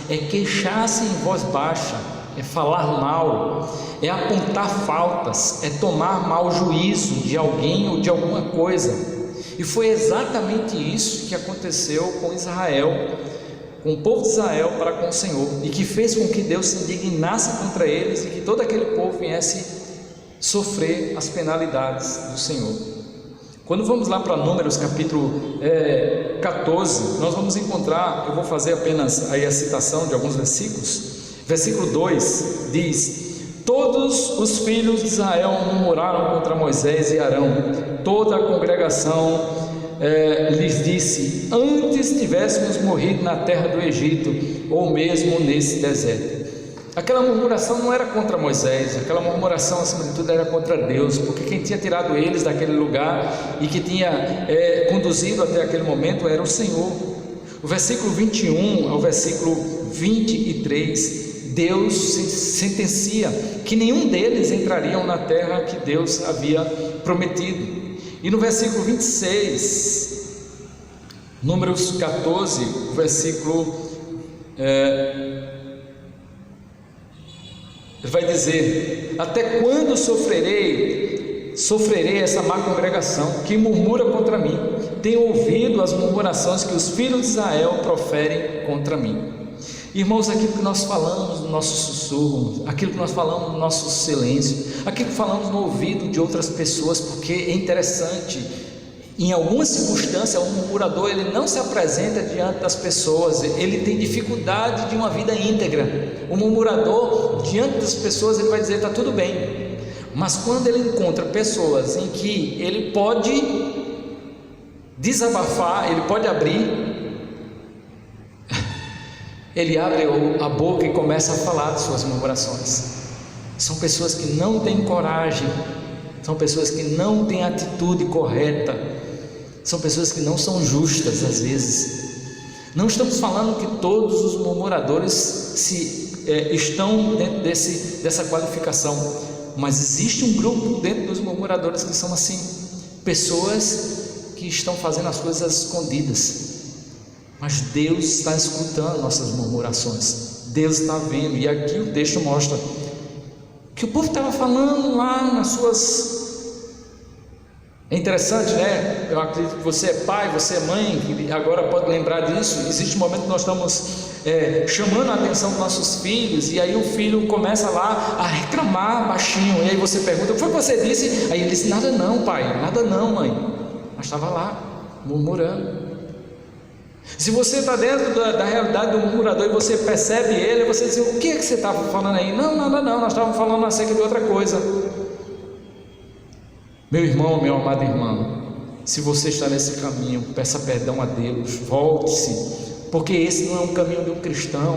é queixar-se em voz baixa, é falar mal, é apontar faltas, é tomar mau juízo de alguém ou de alguma coisa. E foi exatamente isso que aconteceu com Israel, com o povo de Israel para com o Senhor, e que fez com que Deus se indignasse contra eles e que todo aquele povo viesse sofrer as penalidades do Senhor. Quando vamos lá para Números capítulo 14, nós vamos encontrar, eu vou fazer apenas aí a citação de alguns versículos. Versículo 2 diz: todos os filhos de Israel murmuraram contra Moisés e Arão. Toda a congregação lhes disse: antes tivéssemos morrido na terra do Egito, ou mesmo nesse deserto. Aquela murmuração não era contra Moisés, aquela murmuração acima de tudo era contra Deus, porque quem tinha tirado eles daquele lugar e que tinha conduzido até aquele momento era o Senhor. O versículo 21 ao versículo 23, Deus sentencia que nenhum deles entrariam na terra que Deus havia prometido. E no versículo 26, Números 14, versículo, ele vai dizer: até quando sofrerei essa má congregação que murmura contra mim? Tenho ouvido as murmurações que os filhos de Israel proferem contra mim. Irmãos, aquilo que nós falamos no nosso sussurro, aquilo que nós falamos no nosso silêncio, aquilo que falamos no ouvido de outras pessoas, porque é interessante, em algumas circunstâncias o murmurador ele não se apresenta diante das pessoas, ele tem dificuldade de uma vida íntegra. O murmurador diante das pessoas ele vai dizer: está tudo bem, mas quando ele encontra pessoas em que ele pode desabafar, ele pode abrir, ele abre a boca e começa a falar de suas murmurações. São pessoas que não têm coragem, são pessoas que não têm atitude correta, são pessoas que não são justas às vezes. Não estamos falando que todos os murmuradores estão dentro dessa qualificação, mas existe um grupo dentro dos murmuradores que são assim, pessoas que estão fazendo as coisas escondidas, mas Deus está escutando nossas murmurações, Deus está vendo. E aqui o texto mostra que o povo estava falando lá nas suas... É interessante, né? Eu acredito que você é pai, você é mãe, que agora pode lembrar disso. Existe um momento que nós estamos chamando a atenção dos nossos filhos, e aí o filho começa lá a reclamar baixinho, e aí você pergunta: o que foi que você disse? Aí ele disse: nada não, pai, nada não, mãe. Mas estava lá, murmurando. Se você está dentro da realidade do murmurador e você percebe ele, você diz: o que é que você estava falando aí? Não, nada não, nós estávamos falando acerca de outra coisa. Meu irmão, meu amado irmão, se você está nesse caminho, peça perdão a Deus, volte-se, porque esse não é um caminho de um cristão.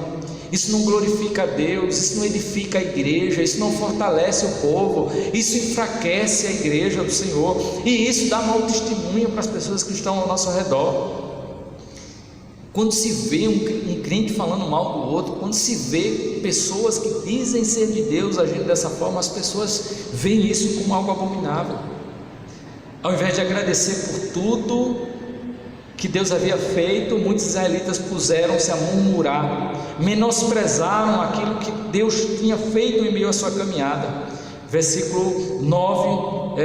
Isso não glorifica a Deus, isso não edifica a igreja, isso não fortalece o povo, isso enfraquece a igreja do Senhor, e isso dá mau testemunho para as pessoas que estão ao nosso redor. Quando se vê um crente falando mal do outro, quando se vê pessoas que dizem ser de Deus agindo dessa forma, as pessoas veem isso como algo abominável. Ao invés de agradecer por tudo que Deus havia feito, muitos israelitas puseram-se a murmurar, menosprezaram aquilo que Deus tinha feito em meio à sua caminhada. Versículo 9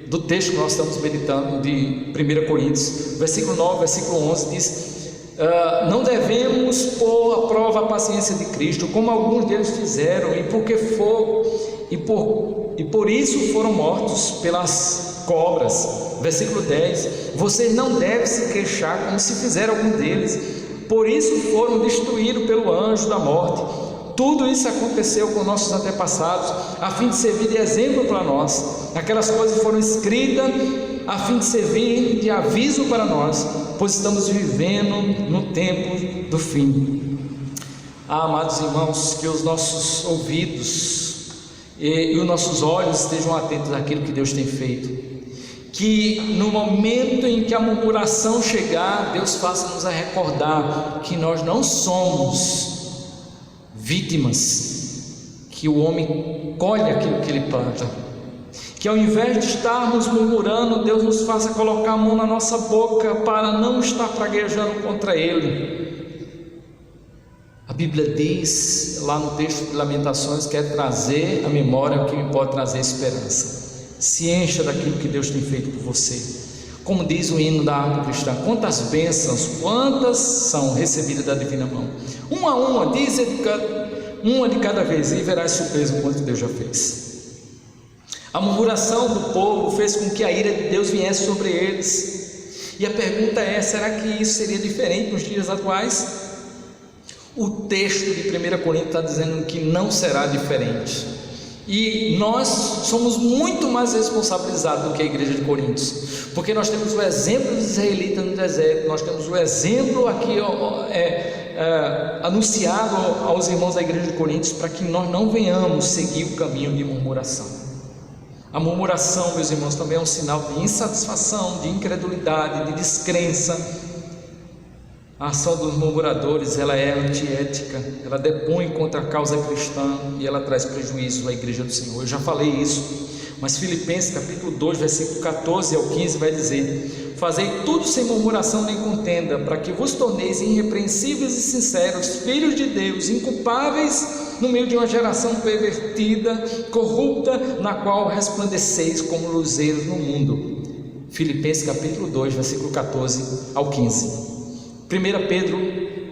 do texto que nós estamos meditando de 1 Coríntios, versículo 9, versículo 11 diz: não devemos pôr à prova a paciência de Cristo, como alguns deles fizeram, e por isso foram mortos pelas cobras. Versículo 10: vocês não devem se queixar como se fizeram algum deles, por isso foram destruídos pelo anjo da morte. Tudo isso aconteceu com nossos antepassados, a fim de servir de exemplo para nós. Aquelas coisas foram escritas a fim de servir de aviso para nós, pois estamos vivendo no tempo do fim. Amados irmãos, que os nossos ouvidos e os nossos olhos estejam atentos àquilo que Deus tem feito. Que no momento em que a murmuração chegar, Deus faça-nos a recordar que nós não somos vítimas, que o homem colhe aquilo que ele planta, que ao invés de estarmos murmurando, Deus nos faça colocar a mão na nossa boca para não estar praguejando contra Ele. A Bíblia diz lá no texto de Lamentações que é trazer à memória o que me pode trazer esperança. Se encha daquilo que Deus tem feito por você. Como diz o hino da harpa cristã: quantas bênçãos, quantas são recebidas da divina mão. Uma a uma, diz uma de cada vez, e verás surpresa o quanto Deus já fez. A murmuração do povo fez com que a ira de Deus viesse sobre eles. E a pergunta é: será que isso seria diferente nos dias atuais? O texto de 1 Coríntios está dizendo que não será diferente. E nós somos muito mais responsabilizados do que a igreja de Coríntios, porque nós temos o exemplo dos israelitas no deserto, nós temos o exemplo aqui anunciado aos irmãos da igreja de Coríntios, para que nós não venhamos seguir o caminho de murmuração. A murmuração, meus irmãos, também é um sinal de insatisfação, de incredulidade, de descrença. A ação dos murmuradores, ela é antiética, ela depõe contra a causa cristã e ela traz prejuízo à igreja do Senhor. Eu já falei isso, mas Filipenses capítulo 2, versículo 14 ao 15 vai dizer: fazei tudo sem murmuração nem contenda, para que vos torneis irrepreensíveis e sinceros, filhos de Deus, inculpáveis no meio de uma geração pervertida, corrupta, na qual resplandeceis como luzeiros no mundo. Filipenses capítulo 2, versículo 14 ao 15. 1 Pedro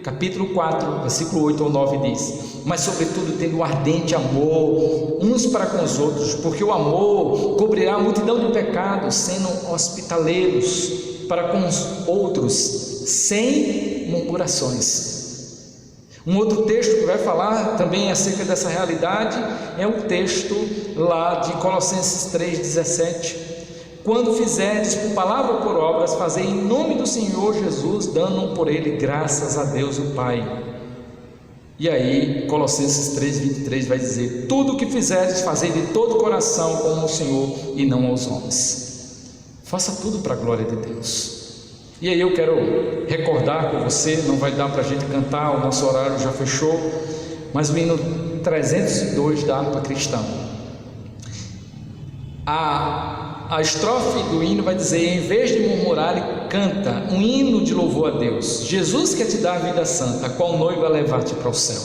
capítulo 4, versículo 8 ao 9 diz: mas sobretudo tendo ardente amor uns para com os outros, porque o amor cobrirá a multidão de pecados, sendo hospitaleiros para com os outros, sem murmurações. Um outro texto que vai falar também acerca dessa realidade é o texto lá de Colossenses 3,17: quando fizerdes por palavra ou por obras, fazei em nome do Senhor Jesus, dando por ele graças a Deus o Pai. E aí Colossenses 3,23 vai dizer: tudo o que fizerdes, fazei de todo o coração como ao Senhor e não aos homens. Faça tudo para a glória de Deus. E aí eu quero recordar com você, não vai dar para a gente cantar, o nosso horário já fechou, mas o hino 302 da harpa cristã. A estrofe do hino vai dizer: em vez de murmurar, canta um hino de louvor a Deus. Jesus quer te dar a vida santa, a qual noiva vai levar-te para o céu.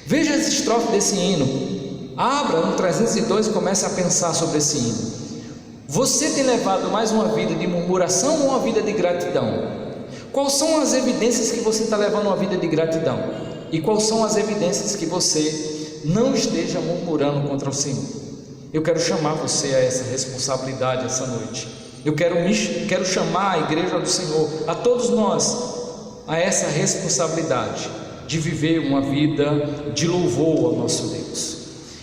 Veja as estrofes desse hino. Abra no 302 e comece a pensar sobre esse hino. Você tem levado mais uma vida de murmuração ou uma vida de gratidão? Quais são as evidências que você está levando uma vida de gratidão? E quais são as evidências que você não esteja murmurando contra o Senhor? Eu quero chamar você a essa responsabilidade essa noite. Eu quero chamar a igreja do Senhor, a todos nós, a essa responsabilidade de viver uma vida de louvor ao nosso Deus.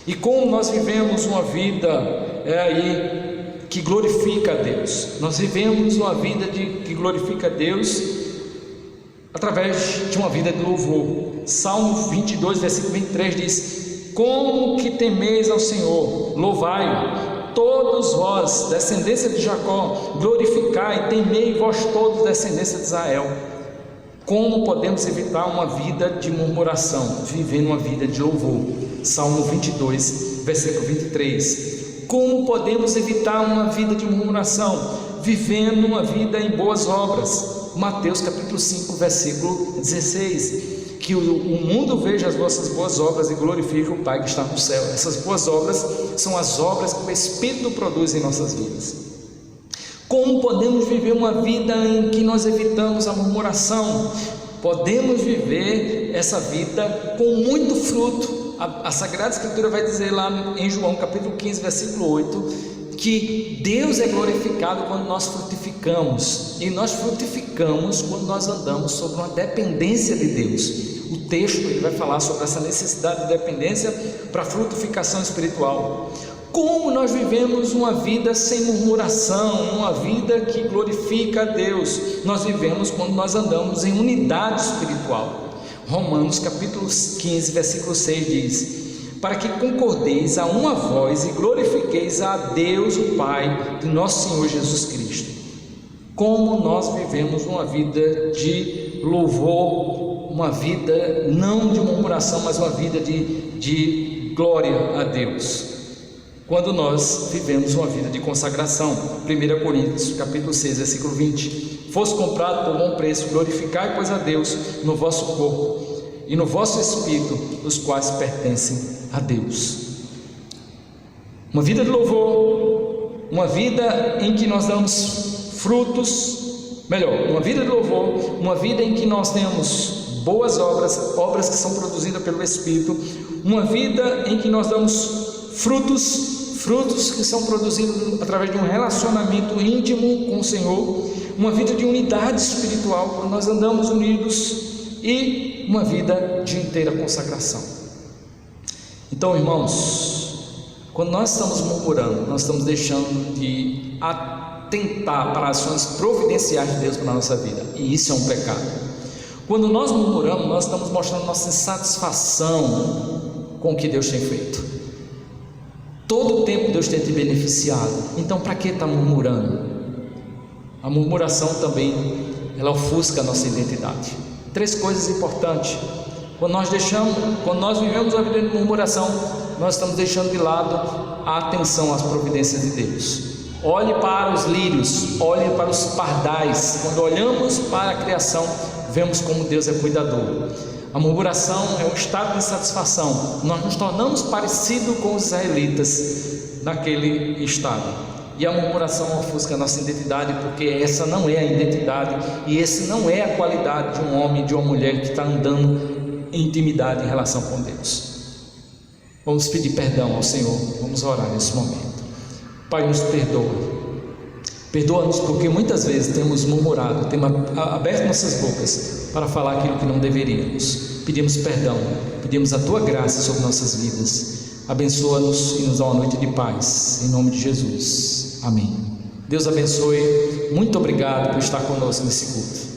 E como nós vivemos uma vida que glorifica a Deus? Nós vivemos uma vida que glorifica a Deus através de uma vida de louvor. Salmo 22, versículo 23 diz: como que temeis ao Senhor, louvai-o, todos vós, descendência de Jacó, glorificai, temei vós todos, descendência de Israel. Como podemos evitar uma vida de murmuração? Vivendo uma vida de louvor. Salmo 22, versículo 23. Como podemos evitar uma vida de murmuração? Vivendo uma vida em boas obras. Mateus capítulo 5, versículo 16. Que o mundo veja as vossas boas obras e glorifique o Pai que está no céu. Essas boas obras são as obras que o Espírito produz em nossas vidas. Como podemos viver uma vida em que nós evitamos a murmuração? Podemos viver essa vida com muito fruto. A Sagrada Escritura vai dizer lá em João capítulo 15, versículo 8, que Deus é glorificado quando nós frutificamos, e nós frutificamos quando nós andamos sobre uma dependência de Deus. O texto ele vai falar sobre essa necessidade de dependência para a frutificação espiritual. Como nós vivemos uma vida sem murmuração, uma vida que glorifica a Deus? Nós vivemos quando nós andamos em unidade espiritual. Romanos capítulo 15, versículo 6 diz: para que concordeis a uma voz e glorifiqueis a Deus o Pai de nosso Senhor Jesus Cristo. Como nós vivemos uma vida de louvor, uma vida não de murmuração, mas uma vida de glória a Deus. Quando nós vivemos uma vida de consagração. 1 Coríntios capítulo 6, versículo 20: fosse comprado por bom preço, glorificai pois a Deus no vosso corpo e no vosso espírito, os quais pertencem a Deus. Uma vida de louvor, uma vida em que nós damos frutos, uma vida de louvor, uma vida em que nós temos boas obras, obras que são produzidas pelo Espírito, uma vida em que nós damos frutos que são produzidos através de um relacionamento íntimo com o Senhor, uma vida de unidade espiritual, quando nós andamos unidos, e uma vida de inteira consagração. Então, irmãos, quando nós estamos murmurando, nós estamos deixando de atentar para ações providenciais de Deus para a nossa vida, e isso é um pecado. Quando nós murmuramos, nós estamos mostrando nossa insatisfação com o que Deus tem feito. Todo o tempo Deus tem te beneficiado, então para que está murmurando? A murmuração também, ela ofusca a nossa identidade. 3 coisas importantes. Quando nós vivemos a vida de murmuração, nós estamos deixando de lado a atenção às providências de Deus. Olhe para os lírios, olhe para os pardais. Quando olhamos para a criação, vemos como Deus é cuidador. A murmuração é um estado de insatisfação. Nós nos tornamos parecidos com os israelitas naquele estado. E a murmuração ofusca a nossa identidade, porque essa não é a identidade e esse não é a qualidade de um homem e de uma mulher que está andando em intimidade em relação com Deus. Vamos pedir perdão ao Senhor, vamos orar nesse momento. Pai, nos perdoa-nos porque muitas vezes temos murmurado, temos aberto nossas bocas para falar aquilo que não deveríamos. Pedimos perdão, pedimos a Tua graça sobre nossas vidas. Abençoa-nos e nos dá uma noite de paz, em nome de Jesus, amém. Deus abençoe, muito obrigado por estar conosco nesse culto.